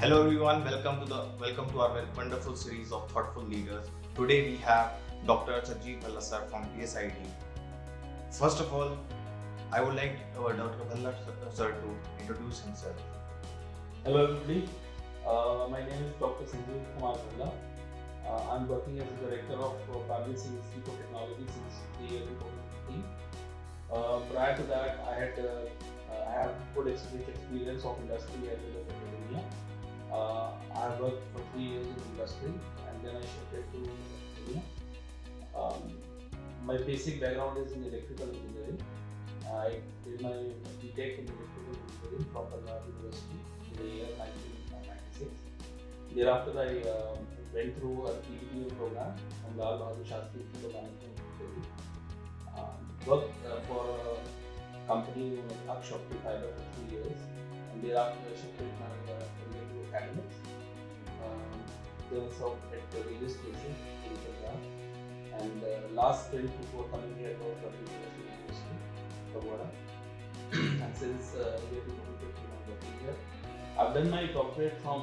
Hello everyone, welcome to our wonderful series of thoughtful leaders. Today we have Dr. Sanjeev Bhalla sir from PSIT. First of all, I would like our Dr. Bhalla sir to introduce himself. Hello everybody, my name is Dr. Sanjeev Bhalla. I'm working as a Director of Primary Institute of Technology since the year 2015. Prior to that, I have good experience of industry as well as academia. I worked for 3 years in industry and then I shifted to academia. My basic background is in electrical engineering. I did my BTech in electrical engineering from Karnataka University in the year 1996. Thereafter, I went through a PhD program from Lal Bahadur Shastri Institute of Management. Worked for a company in Shopee Fiber for 3 years, and thereafter I shifted my career to academics. There was at the various places in Gujarat, and last sprint before coming here was University of Tabora. And since year 2015 I'm working here. I've done my doctorate from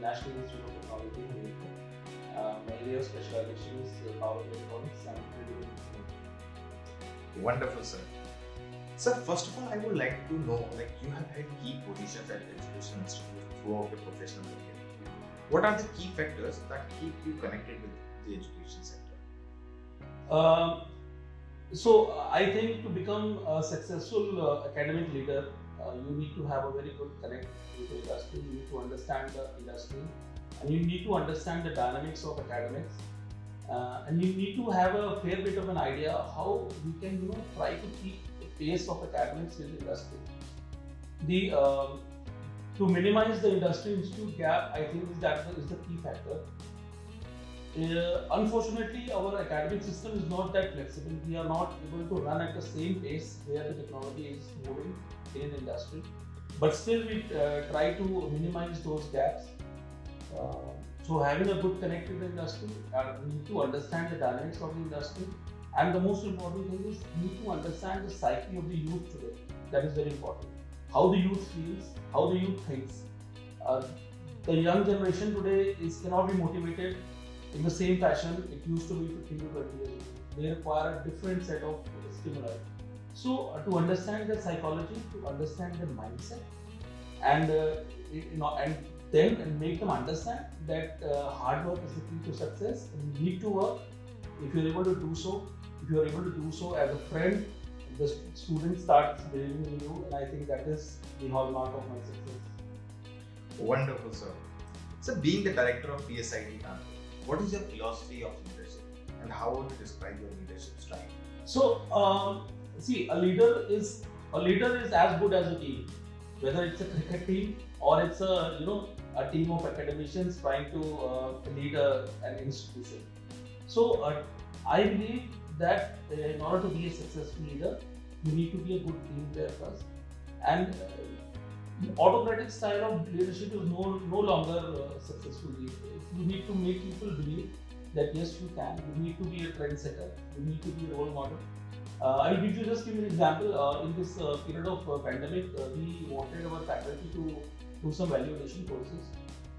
National Institute of Technology in India. My area of specialization is power electronics and 3D engineering. Wonderful sir. Sir, first of all, I would like to know, you have had key positions at education institutes throughout your professional career. What are the key factors that keep you connected with the education sector? So I think to become a successful academic leader, you need to have a very good connect with the industry. You need to understand the industry, and you need to understand the dynamics of academics, and you need to have a fair bit of an idea how you can try to keep the pace of academics with the industry. To minimize the industry-institute gap, I think that is the key factor. Unfortunately, our academic system is not that flexible. We are not able to run at the same pace where the technology is moving in the industry. But still, we try to minimize those gaps. So having a good connect with the industry, we need to understand the dynamics of the industry. And the most important thing is we need to understand the psyche of the youth today. That is very important. How the youth feels, how the youth thinks. The young generation today cannot be motivated in the same fashion it used to be 15 to 20 years ago. They require a different set of stimuli. So to understand their psychology, to understand their mindset, and then make them understand that hard work is the key to success, and you need to work. If you're able to do so, as a friend, the student starts believing in you, and I think that is the hallmark of my success. Wonderful, sir. So, being the director of PSIT Kanpur, what is your philosophy of leadership, and how would you describe your leadership style? So, see, a leader is as good as a team, whether it's a cricket team or it's a team of academicians trying to lead an institution. So, I believe that in order to be a successful leader, you need to be a good team player first. And autocratic style of leadership is no longer successful. You need to make people believe that yes, you can. You need to be a trendsetter. You need to be a role model. I will just give you an example. In this period of pandemic, we wanted our faculty to do some validation courses,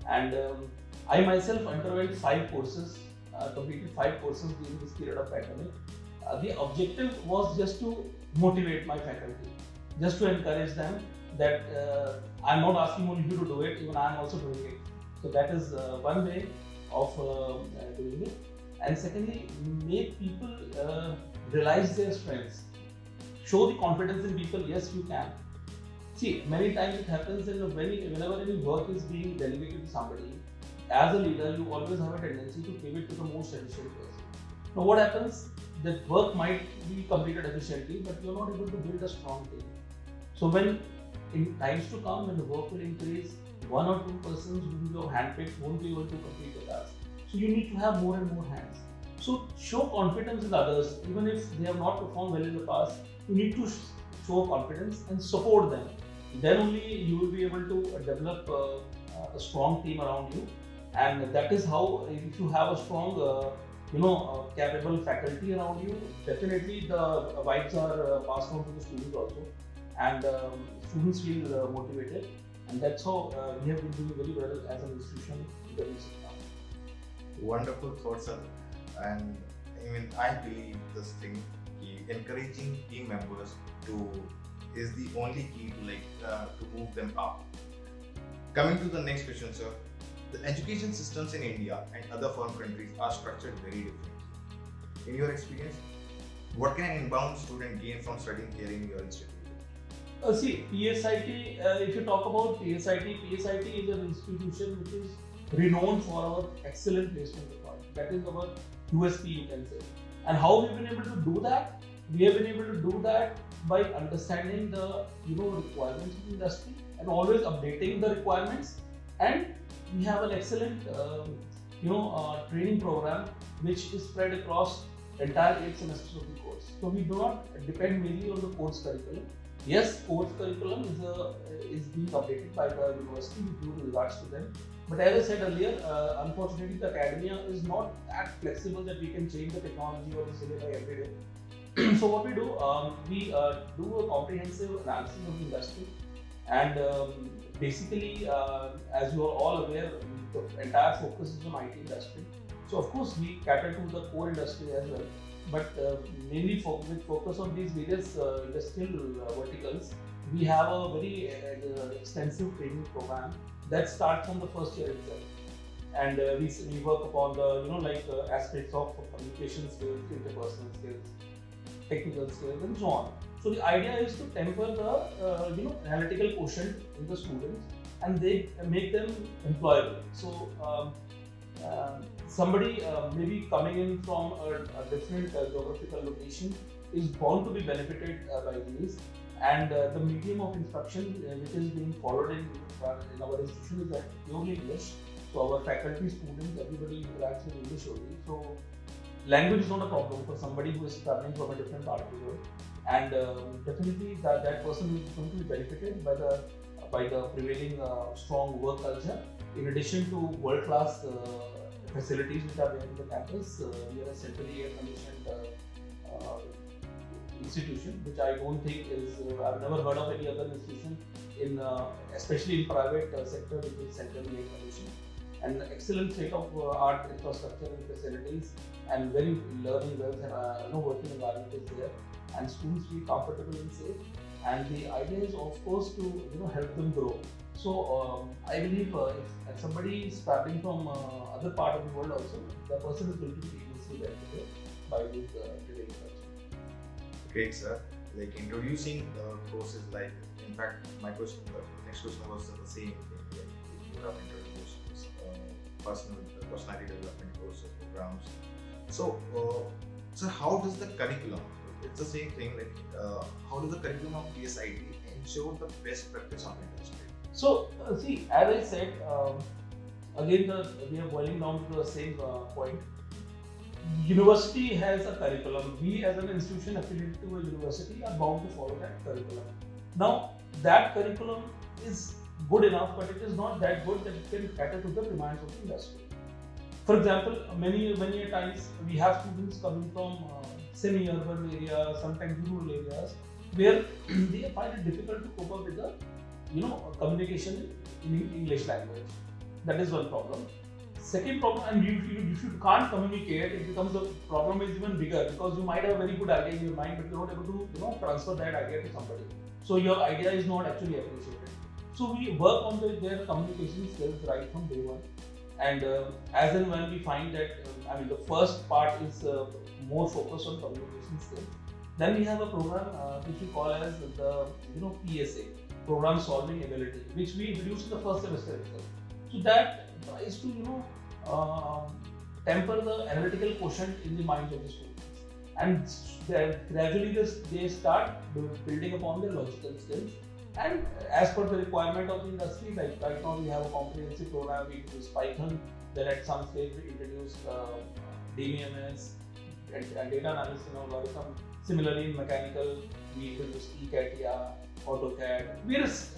and I myself underwent 5 courses, completed 5 courses during this period of pandemic. The objective was just to motivate my faculty, just to encourage them that I'm not asking only you to do it, even I'm also doing it. So that is one way of doing it. And secondly, make people realize their strengths. Show the confidence in people, yes you can. See, many times it happens whenever any work is being delegated to somebody, as a leader you always have a tendency to give it to the most efficient person. Now what happens, that work might be completed efficiently, but you're not able to build a strong team. So when in times to come, when the work will increase, 1 or 2 persons whom you have handpicked won't be able to complete the task. So you need to have more and more hands. So show confidence in others, even if they have not performed well in the past. You need to show confidence and support them. Then only you will be able to develop a strong team around you. And that is how, if you have a strong capable faculty around you, definitely the vibes are passed on to the students also, and students feel motivated, and that's how we have been doing very well as an institution in the recent past. Wonderful thoughts, sir. And I believe this thing, encouraging team members to is the only key to move them up. Coming to the next question, sir. The education systems in India and other foreign countries are structured very differently. In your experience, what can an inbound student gain from studying here in your institute? See, PSIT, if you talk about PSIT is an institution which is renowned for our excellent placement record. That is our USP, you can say. And how we've been able to do that? We have been able to do that by understanding the requirements of the industry and always updating the requirements. And we have an excellent training program which is spread across entire 8 semesters of the course. So we do not depend mainly on the course curriculum. Yes, course curriculum is being updated by the university with due regards to them. But as I said earlier, unfortunately the academia is not that flexible that we can change the technology or the syllabi every day. So what we do a comprehensive analysis of the industry, and basically, as you are all aware, the entire focus is on IT industry. So of course we cater to the core industry as well, but mainly with focus on these various industrial verticals, we have a very extensive training program that starts from the first year itself. And we work upon the aspects of communication skills, interpersonal skills, technical skills, and so on. So the idea is to temper the analytical quotient in the students, and they make them employable. So somebody maybe coming in from a different geographical location is bound to be benefited by these. And the medium of instruction which is being followed in our institution is purely English. So our faculty, students, everybody interacts with English only. So language is not a problem for somebody who is traveling from a different part of the world. And definitely that person is going to be benefited by the prevailing strong work culture. In addition to world-class facilities which are there in the campus, we are a centrally air-conditioned institution, which I don't think is, I've never heard of any other institution especially in private sector which is centrally air-conditioned. And excellent state-of-art infrastructure and facilities, and very learning working environment is there, and students feel comfortable and safe. And the idea is, of course, to help them grow. So I believe if somebody is traveling from other part of the world also, the person is going to be immensely benefited by this training culture. Great, sir. Like introducing courses, in fact, my question, the next question was the same thing. You have introduced personality development courses, programs. So, how does the curriculum? It's the same thing. How does the curriculum of PSIT ensure the best practice of industry? So, see, as I said, again, we are boiling down to the same point. University has a curriculum. We, as an institution affiliated to a university, are bound to follow that curriculum. Now, that curriculum is good enough, but it is not that good that it can cater to the demands of the industry. For example, many times we have students coming from semi-urban areas, sometimes rural areas, where they find it difficult to cope up with the communication in English language. That is one problem. Second problem, and if you can't communicate, it becomes the problem is even bigger, because you might have a very good idea in your mind, but you're not able to transfer that idea to somebody. So your idea is not actually appreciated. So we work on their communication skills right from day one. And as and when we find that, the first part is more focused on communication skills. Then we have a program which we call as the PSA, Program Solving Ability, which we introduced in the first semester itself. So that tries to temper the analytical quotient in the minds of the students, and gradually they start building upon their logical skills. And as per the requirement of the industry, like right now we have a comprehensive program. We introduce Python, then at some stage we introduced DBMS and data analysis algorithm. Similarly, in mechanical, we introduced ECATIA, AutoCAD, various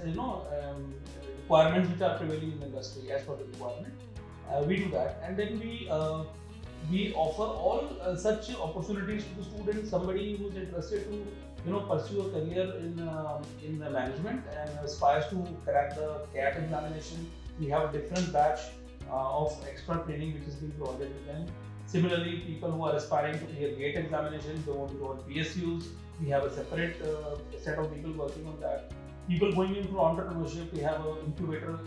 requirements which are prevailing in the industry as per the requirement. We do that, and then we offer all such opportunities to the students. Somebody who is interested to pursue a career in the management and aspires to crack the CAT examination. We have a different batch of extra training which is being provided to them. Similarly, people who are aspiring to clear GATE examination, they want to go on PSUs. We have a separate set of people working on that. People going into entrepreneurship, we have an incubator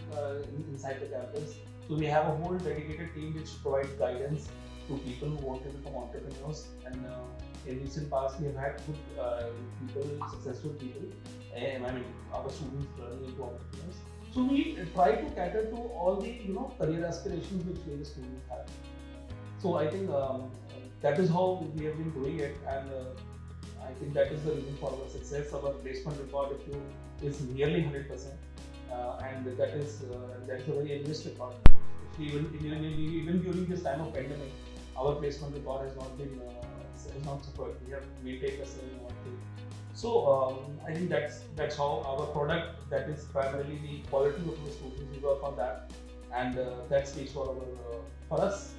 inside the campus. So we have a whole dedicated team which provides guidance to people who want to become entrepreneurs. And in recent past, we have had good people, successful people. I mean, our students turning into entrepreneurs. So we try to cater to all the career aspirations which various students have. So I think that is how we have been doing it, and I think that is the reason for our success. Our placement record is nearly 100%, and that is a very enriched record. Even during this time of pandemic, our placement record has not suffered. We have maintained the same thing. So I think that's how our product, that is primarily the quality of the students, we work on that, and that speaks for us.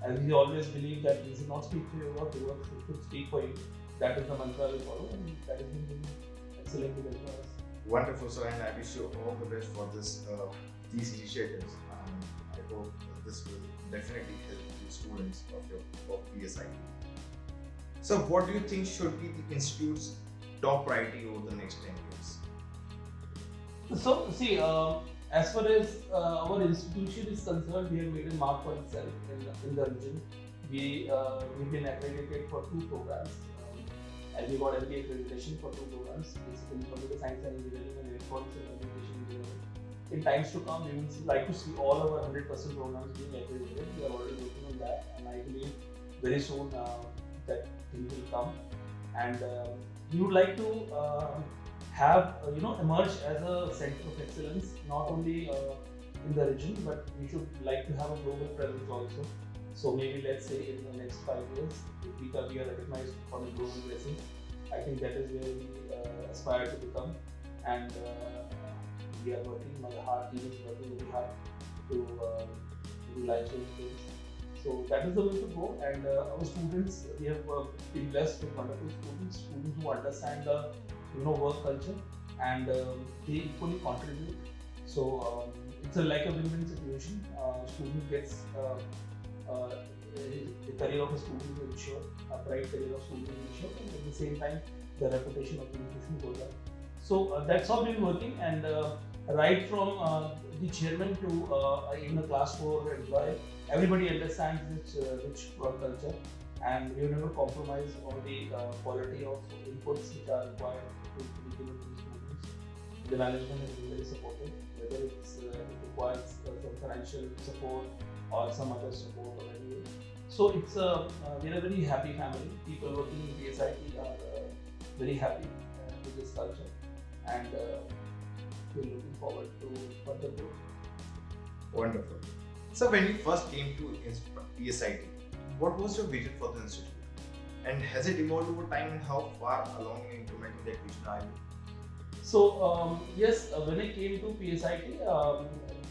And we always believe that we should not speak for your work, your work should speak for you. That is the mantra we follow, and that has been doing excellently well for us. Wonderful, sir, and I wish you all the best for these initiatives. I hope this will definitely help the students of PSIT. So, what do you think should be the institute's top priority over the next 10 years? So, see, as far as our institution is concerned, we have made a mark for itself in the region. We've been accredited for 2 programs, and we got MBA accreditation for 2 programs, basically computer science and engineering and electronics and communication engineering. In times to come, we will like to see all our 100% programs being accredited. We are already working on that, and I believe very soon that thing will come. And we would like to have emerge as a center of excellence, not only in the region, but we should like to have a global presence also. So maybe let's say in the next 5 years, if we are recognized on a global basis, I think that is where we aspire to become. And we are working, my team is working very hard to realize those things. So that is the way to go. And our students, we have been blessed with wonderful students who understand the work culture, and they equally contribute. So it's like a win-win situation. Student gets the career of a student is ensured, a bright career of student is ensured, and at the same time the reputation of the institution goes up. So that's how we've been working, and right from the chairman to in the class 4 employee, everybody understands this rich work culture, and we have never compromised on the quality of inputs which are required to be given to the students. The management has been very supportive, whether it requires some financial support or some other support or anything. So it's we're a very happy family. People working in PSIT are very happy with this culture, and we're looking forward to further growth. Wonderful. So when you first came to PSIT, what was your vision for the institute? And has it evolved over time, and how far along in implementing that vision are you? So yes, when I came to PSIT,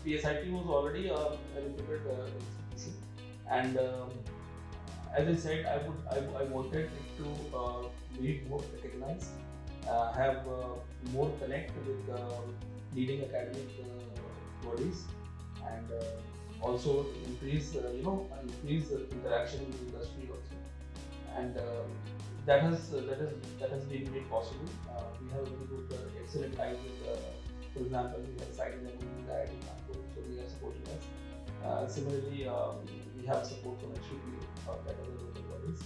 PSIT was already a reputed institution, and as I said, I wanted it to be more recognized, have more connect with leading academic bodies, and also increase increase interaction with the industry also, and that has been made possible. We have very good excellent ties with, for example, we have signed an MOU with PSIT Kanpur, so they are supporting us. Similarly, we have support from HUD, that other local bodies.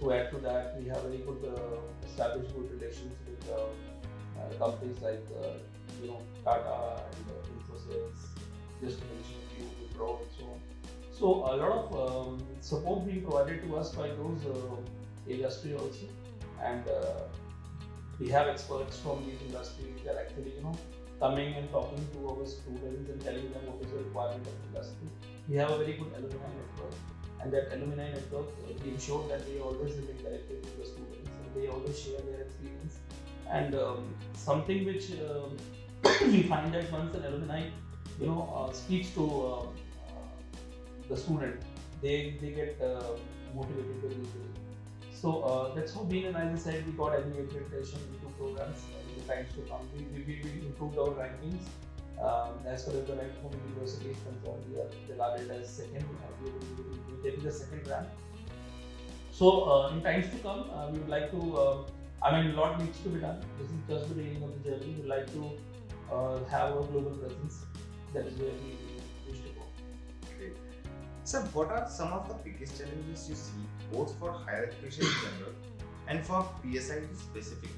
To add to that, we have very good established good relations with companies like Tata and Infosys, just to mention a few, Wipro and so on. So a lot of support being provided to us by those industry also, and we have experts from these industries that are actually coming and talking to our students and telling them what is the requirement of the industry. We have a very good alumni network, and that alumni network, we ensure that they always remain connected with the students, and they always share their experience. And something which we find that once an alumni speaks to the student, they get motivated very easily. That's how being, and as I said, we got any accreditation into programs in the times to come. We improved our rankings. As far as the rank from university is concerned, we are regarded as second. We taking the second rank. So in times to come, we would like to. I mean, a lot needs to be done. This is just the beginning of the journey. We would like to have a global presence. That is where we wish to go. Great. Sir, what are some of the biggest challenges you see both for higher education in general and for PSIT specifically?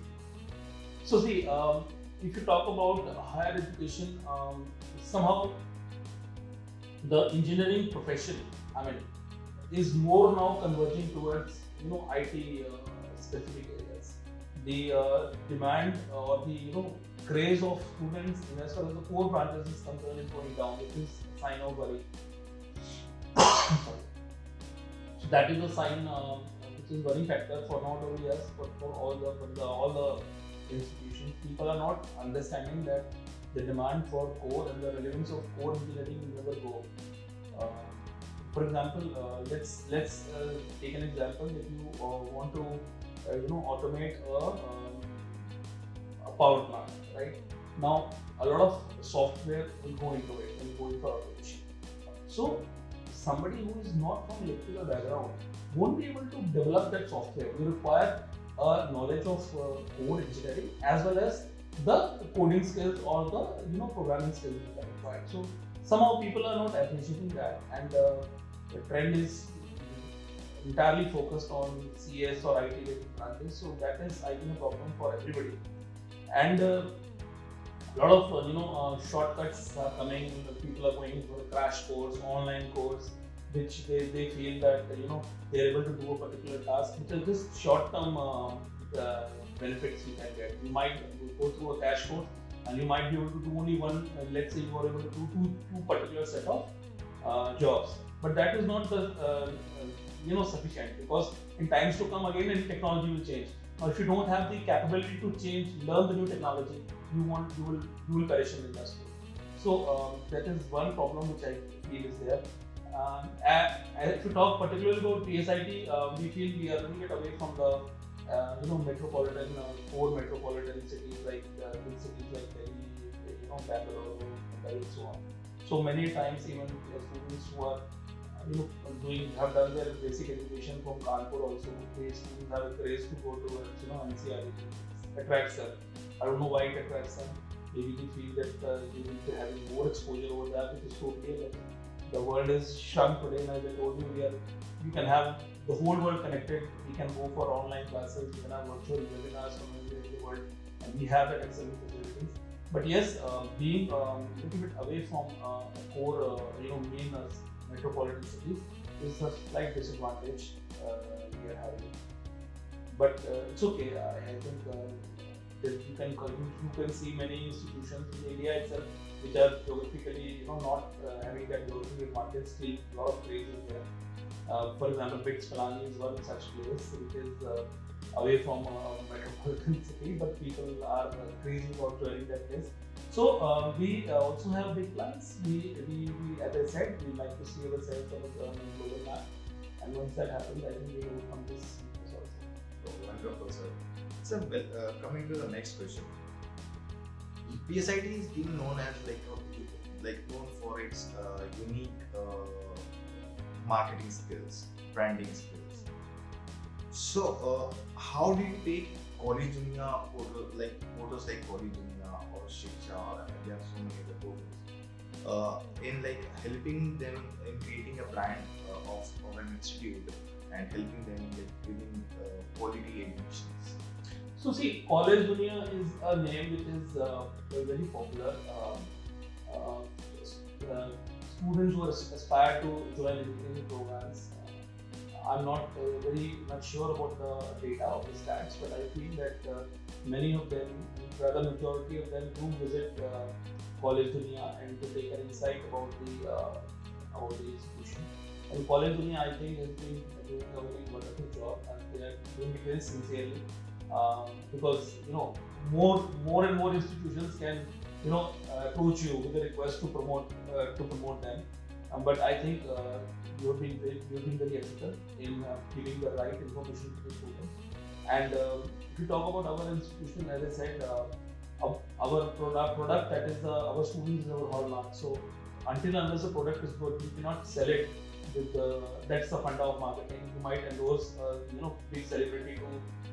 So see, if you talk about higher education, somehow the engineering profession, I mean, is more now converging towards IT specific areas. The demand or the craze of students in as far as the core branches is concerned is going down, which is a sign of worry. So that is a sign which is worrying factor for not only us but for all the institutions. People are not understanding that the demand for core and the relevance of core engineering will never go. For example, let's take an example. If you want to automate a power plant, right? Now a lot of software will go into it, will go into automation. So somebody who is not from electrical background won't be able to develop that software. You require a knowledge of core engineering as well as the coding skills or the programming skills that are required. So somehow people are not appreciating that, and the trend is entirely focused on CS or IT related branches. So that is, I think, a problem for everybody. And a lot of shortcuts are coming. People are going for a crash course, online course, which they feel that they're able to do a particular task, which are just short-term benefits you can get. You might go through a crash course and you might be able to do only one. Let's say you are able to do two particular set of jobs, but that is not the sufficient, because in times to come again, and technology will change. Now, if you don't have the capability to learn the new technology, you will perish in the industry. So that is one problem which I feel is there. If you talk particularly about PSIT, we feel we are a little bit away from the metropolitan core metropolitan cities like big cities like Delhi, Bangalore, and so on. So many times even students who are have done their basic education from Kanpur also, they students have a craze to go towards NCR. Attracts them. I don't know why it attracts them. Maybe they feel that they will be having more exposure over that, which is totally like the world is shrunk today. And as I told you, you can have the whole world connected. We can go for online classes. We can have virtual webinars from anywhere in the world, and we have that excellent facilities. But yes, being a little bit away from core, main metropolitan cities is a slight disadvantage we are having. But it's okay. I think that you can see many institutions in India itself which are geographically not having that geographical advantage. Still, a lot of craze is there. For example, BITS Palani is one such place which is away from a metropolitan city, but people are crazy about joining that place. So we also have big plans. We as I said, we like to see ourselves on a global map, and once that happens, I think we will come this also. Oh, wonderful, sir. So, coming to the next question, PSIT is being known as known for its unique marketing skills, branding skills. So, how do you take college dunya portals like college dunya or Shiksha, or there are so many other portals in helping them in creating a brand of an institute and helping them giving quality admissions? So see, College Dunia is a name which is very popular. Students who aspire to join engineering programs. I'm not very much sure about the data of the stats, but I feel that many of them, rather majority of them, do visit College Dunia and to take an insight about the institution. And College Dunia, I think, has been doing a very wonderful job, and they are doing it very sincerely. Because more and more institutions can approach you with a request to promote them. But I think you've been very ethical in giving the right information to the student. And if you talk about our institution, as I said, our product that is our students is our hallmark. So until unless the product is good, you cannot sell it with that's the funda of marketing. You might endorse big celebrity to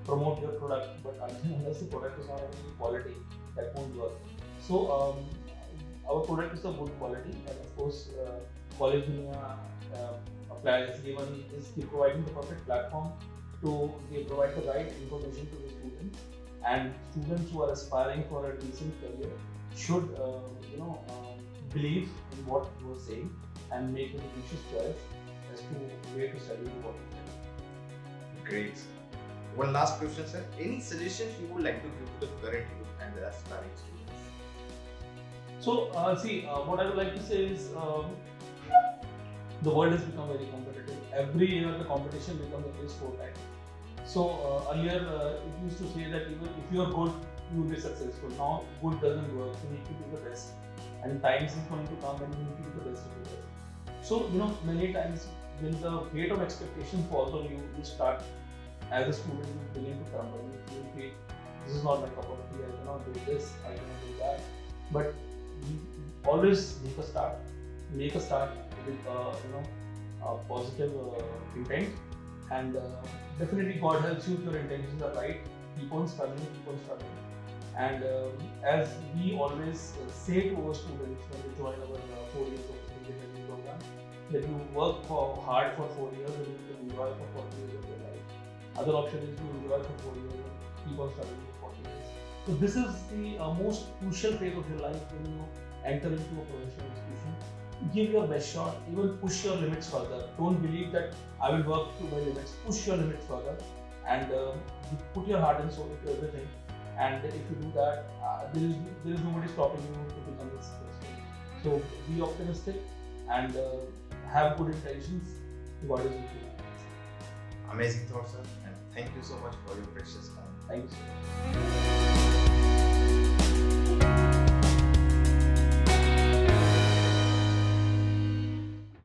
promote your product, but until unless the product is not of any quality, that won't work. So our product is of good quality, and of course college Dunia applies is providing the perfect platform to provide the right information to the students, and students who are aspiring for a decent career should believe in what you are saying and make a conscious choice as to where to study and what to study. Great. One last question, sir. Any suggestions you would like to give to the current youth and the aspiring students? So, what I would like to say is the world has become very competitive. Every year, the competition becomes at least 4 times. So, earlier, it used to say that even if you are good, you will be successful. Now, good doesn't work. You need to be the best. And times is going to come and you need to be the best of the best. So, many times when the weight of expectation falls on you, you start, as a student, you begin to crumble. You feel, this is not my cup of tea, I cannot do this, I cannot do that. But always make a start with positive intent, and definitely God helps you if your intentions are right. Keep on studying. And as we always say to our students when they join our 4 years of engineering program, that you work hard for 4 years and you can enjoy for 40 years of your life. Other option is to enjoy for 4 years and keep on studying for 40 years. So this is the most crucial phase of your life when you enter into a professional institution. Give your best shot, even push your limits further. Don't believe that I will work to my limits. Push your limits further, and put your heart and soul into everything. And if you do that, there is nobody stopping you to become successful. So be optimistic and have good intentions. God is with you. Amazing thoughts, sir, and thank you so much for your precious time. Thank you so much.